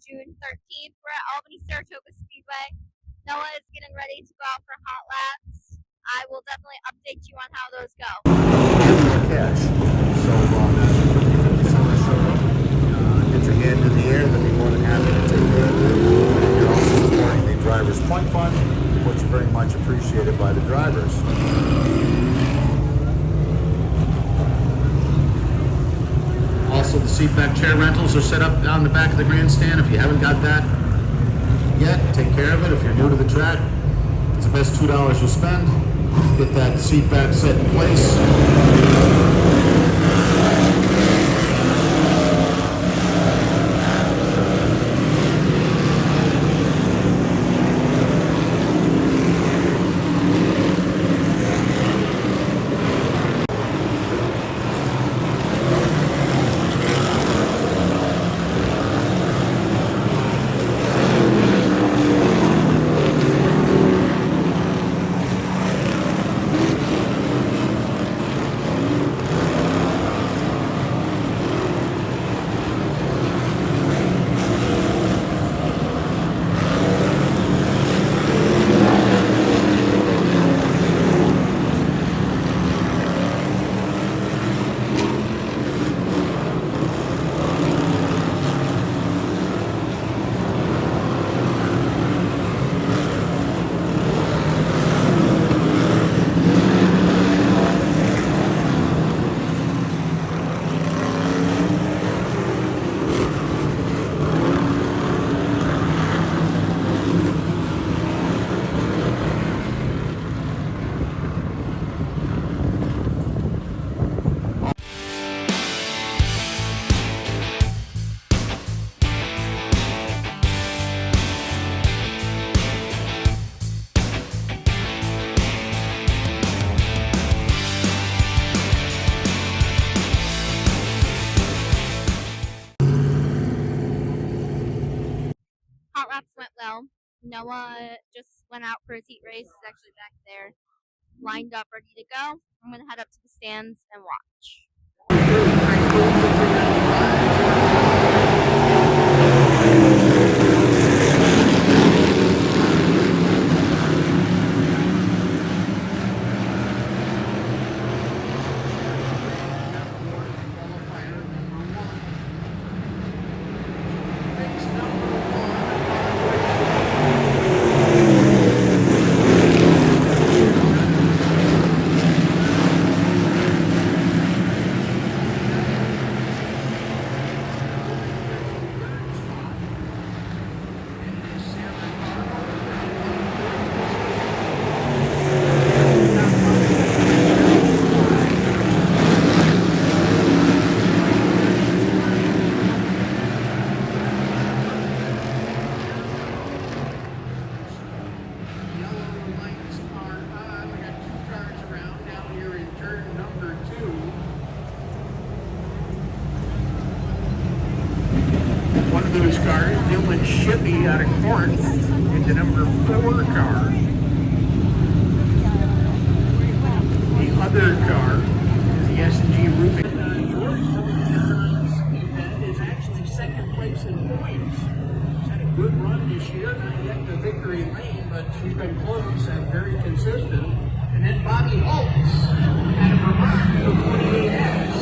June 13th. We're at Albany Saratoga Speedway. Noah is getting ready to go out for hot laps. I will definitely update you on how those go. Catch. So the summer show, get your hand in the air, they'll be more than happy to take care of it. And you're also supporting the Drivers Point Fund, which is very much appreciated by the drivers. Also, the seat back chair rentals are set up down the back of the grandstand. If you haven't got that yet, take care of it. If you're new to the track, it's the best $2 you'll spend. Get that seat back set in place. Hot laps went well. Noah just went out for his heat race. He's actually back there, lined up, ready to go. I'm going to head up to the stands and watch. Those cars, Dylan Shippey out of Corinth, into number 4 car. The other car is the S&G Roofing. Is actually second place in points. She's had a good run this year, not yet to victory lane, but she's been close and very consistent. And then Bobby Holtz out of Vermont, the 28S.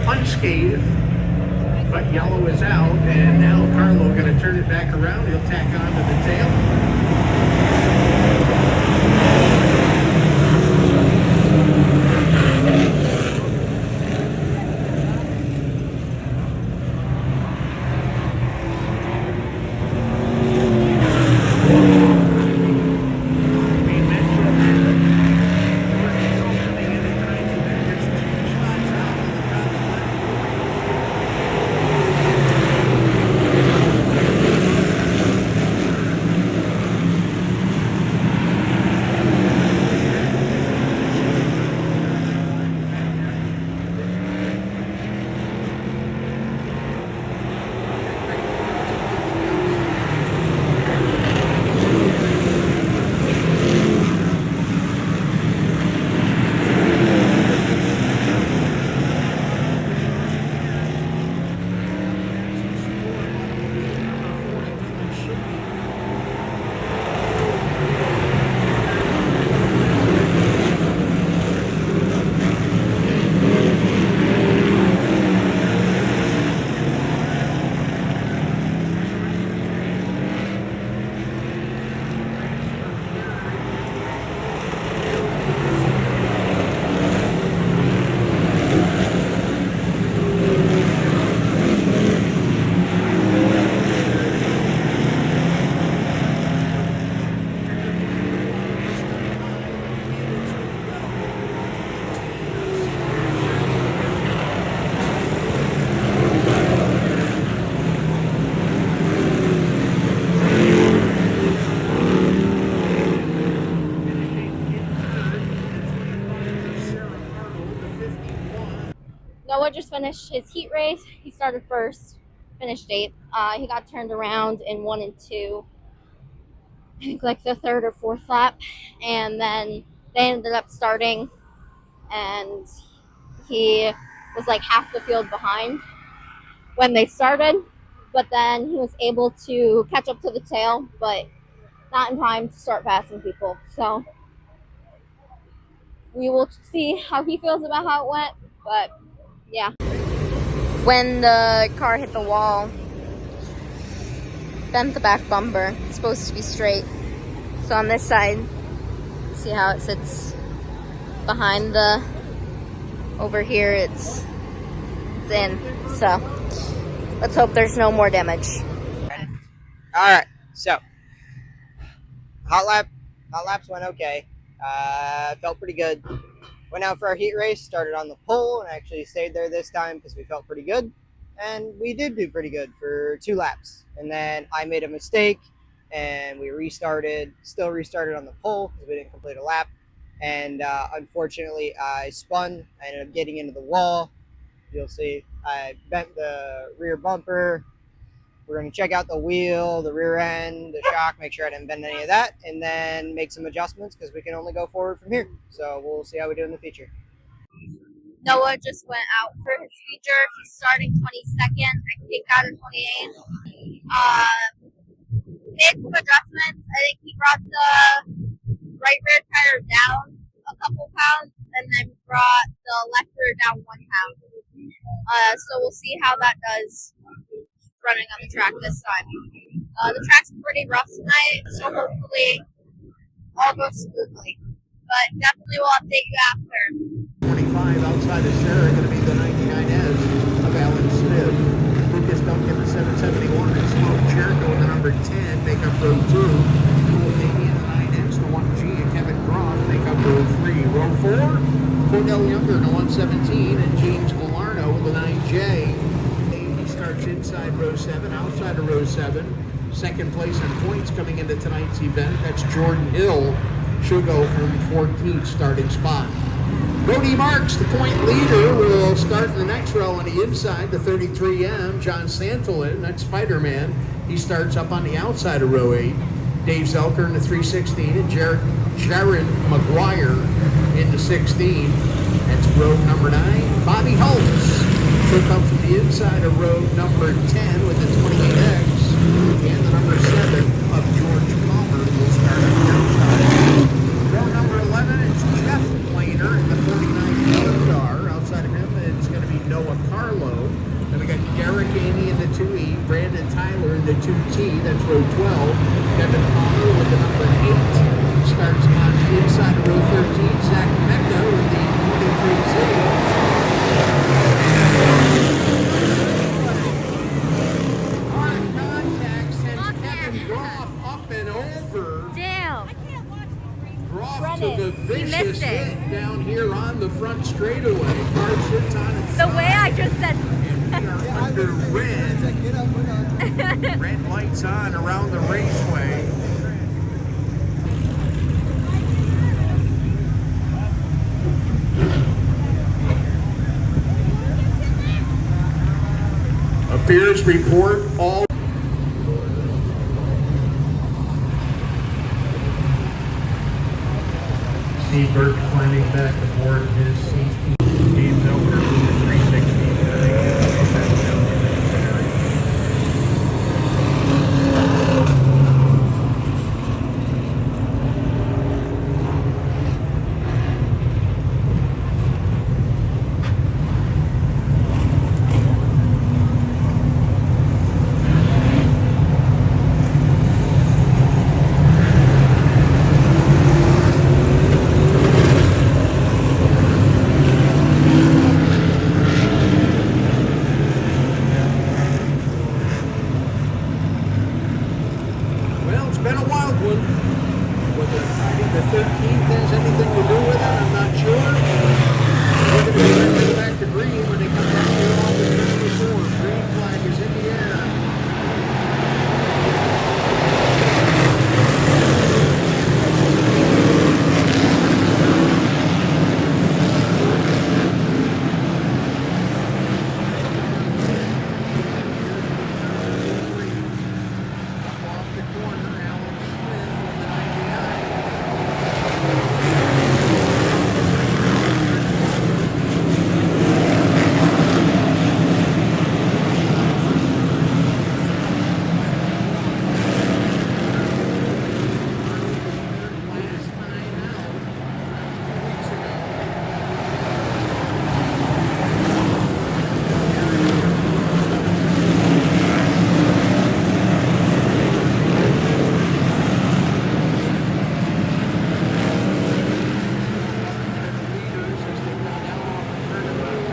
unscathed, but yellow is out, and now Carlo going to turn it back around. He'll tack onto the tail. We mentioned coming in at 90 minutes, 2 spots out on the top left. Noah just finished his heat race. He started first, finished 8th. He got turned around in 1 and 2, I think like the 3rd or 4th lap. And then they ended up starting, and he was like half the field behind when they started. But then he was able to catch up to the tail, but not in time to start passing people. So we will see how he feels about how it went. But yeah. When the car hit the wall, bent the back bumper. It's supposed to be straight. So on this side, see how it sits behind the, over here it's in. So let's hope there's no more damage. Alright, so hot laps went okay. Felt pretty good. Went out for our heat race, started on the pole, and actually stayed there this time because we felt pretty good. And we did do pretty good for 2 laps. And then I made a mistake, and we still restarted on the pole because we didn't complete a lap. And unfortunately, I spun. I ended up getting into the wall. You'll see I bent the rear bumper. We're going to check out the wheel, the rear end, the shock, make sure I didn't bend any of that, and then make some adjustments because we can only go forward from here. So we'll see how we do in the future. Noah just went out for his feature. He's starting 22nd. I think out of 28th. Made some adjustments. I think he brought the right rear tire down a couple pounds and then brought the left rear down 1 pound. So we'll see how that does running on the track this time. The track's pretty rough tonight, so hopefully all goes smoothly. But definitely we'll update you after. 25 outside of Sarah, going to be the 99S of Alan Smith. Lucas Duncan, the 771, and Sloan Jericho in the number 10, make up row 2. Cole Damien, the 9X, the 1G, and Kevin Groff make up row 3. Row 4, Cordell Younger in the 117, and James Galarno with the 9J. He starts inside row 7, outside of row 7. Second place in points coming into tonight's event. That's Jordan Hill. She'll go from 14th starting spot. Brody Marks, the point leader, will start in the next row on the inside, the 33M. John Santolin, that's Spider-Man. He starts up on the outside of row 8. Dave Zelker in the 316 and Jared McGuire in the 16. That's row number 9. Bobby Holtz. She'll come from the inside of row number 10 with the 28X. And the number 7 of George Palmer will start on the outside. Row number 11 is Jeff Planer in the 49 car. Outside of him, it's going to be Noah Carr. 12. Kevin Palmer with the number 8. Starts on the inside of row 13. Zach Mecca with the 23Z. Hard contact sends Kevin Groff up and over. Damn. Groff Run took it. a He vicious missed it. hit down here on the front straightaway. Car sits on its The way I side. just said. We are under red lights on around the raceway. Appears report all. Steve Burke climbing back aboard his seat. Steve Zelker with the 360. Well, it's been a wild one. Whether I think the 13th has anything to do with it, I'm not sure. We're going to be right back to green when they come back here off the turn before. Green flag is in the air. Off the corner, Alan Smith with the 99. Last time out, 2 weeks ago. Leaders as they come down off the turnabout.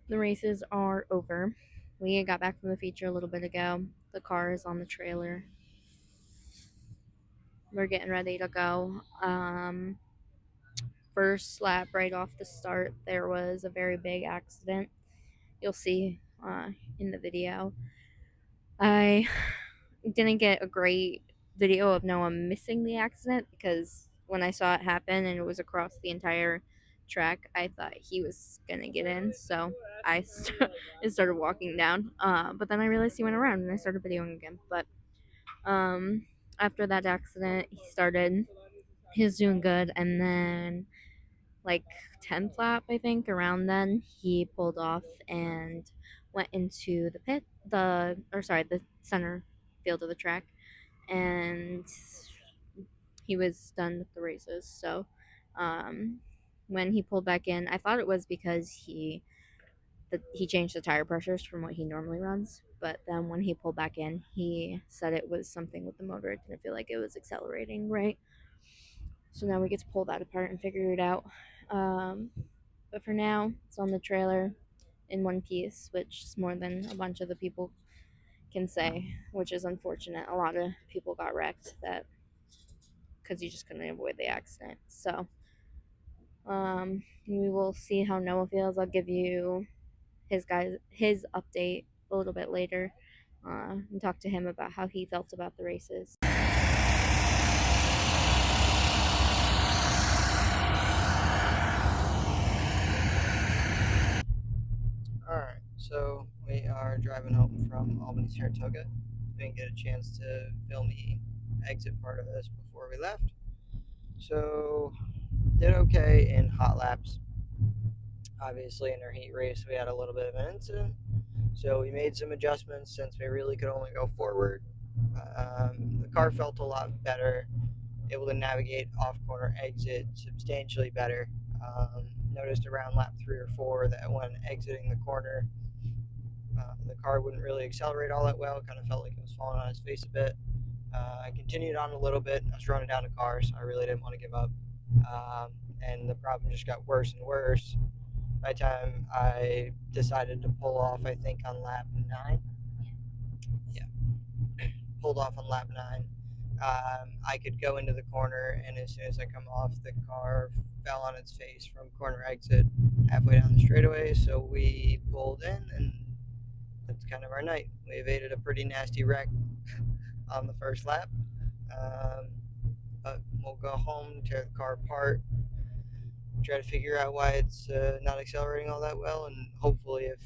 The races are over. We got back from the feature a little bit ago. The car is on the trailer. We're getting ready to go. First lap right off the start, there was a very big accident. You'll see in the video. I didn't get a great video of Noah missing the accident because when I saw it happen and it was across the entire track, I thought he was gonna get in, so I started walking down. But then I realized he went around and I started videoing again. But after that accident, he was doing good, and then like 10th lap, I think, around then, he pulled off and went into the center field of the track, and he was done with the races. So when he pulled back in, I thought it was because he changed the tire pressures from what he normally runs. But then when he pulled back in, he said it was something with the motor. It didn't feel like it was accelerating right. So now we get to pull that apart and figure it out. But for now, it's on the trailer in one piece, which is more than a bunch of the people can say, which is unfortunate. A lot of people got wrecked because you just couldn't avoid the accident. So we will see how Noah feels. I'll give you his update a little bit later and talk to him about how he felt about the races. Alright, so we are driving home from Albany, Saratoga. Didn't get a chance to film the exit part of this before we left. So, did okay in hot laps. Obviously, in our heat race, we had a little bit of an incident. So, we made some adjustments since we really could only go forward. The car felt a lot better, able to navigate off corner exit substantially better. Noticed around lap 3 or 4 that when exiting the corner, the car wouldn't really accelerate all that well. It kind of felt like it was falling on its face a bit. I continued on a little bit. I was running down a car, so I really didn't want to give up. And the problem just got worse and worse. By the time I decided to pull off, I think on lap 9. Yeah, pulled off on lap 9. I could go into the corner, and as soon as I come off, the car fell on its face from corner exit halfway down the straightaway. So we pulled in, and that's kind of our night. We evaded a pretty nasty wreck on the first lap. But we'll go home, tear the car apart, try to figure out why it's not accelerating all that well, and hopefully, if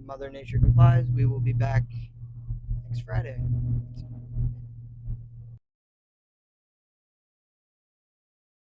Mother Nature complies, we will be back next Friday.